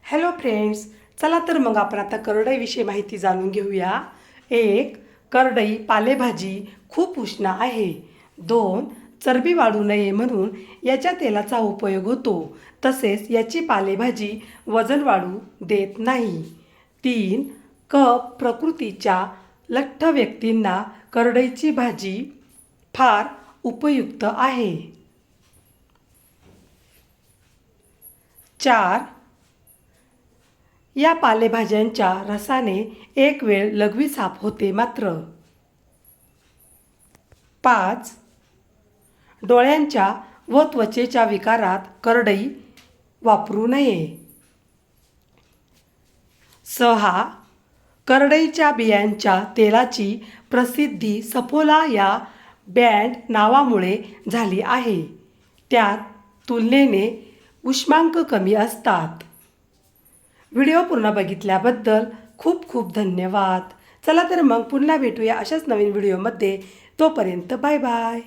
Hello friends, चला तर मग आपण आता करडईविषयी माहिती जाणून घेऊया. 1. करडई पालेभाजी खूप उष्ण आहे. 2. चरबी वाढू नये म्हणून याच्या तेलाचा उपयोग होतो. तसेच याची पालेभाजी वजन वाढू देत नाही. 3. कफ प्रकृतीच्या लठ्ठ व्यक्तींना करडईची भाजी फार उपयुक्त आहे. 4. या पालेभाज्यांच्या रसाने एक वेळ लघवी साफ होते मात्र. 5. डोळ्यांच्या व त्वचेच्या विकारात करडई वापरू नये. 6. करडईच्या बियांच्या तेलाची प्रसिद्धी सफोला या ब्रँड नावामुळे झाली आहे. त्यात तुलनेने उष्मांक कमी असतात. व्हिडिओ पूर्ण बघितल्याबद्दल खूप खूप धन्यवाद. चला तर मग पुन्हा भेटूया अशाच नवीन व्हिडिओमध्ये. तोपर्यंत बाय बाय.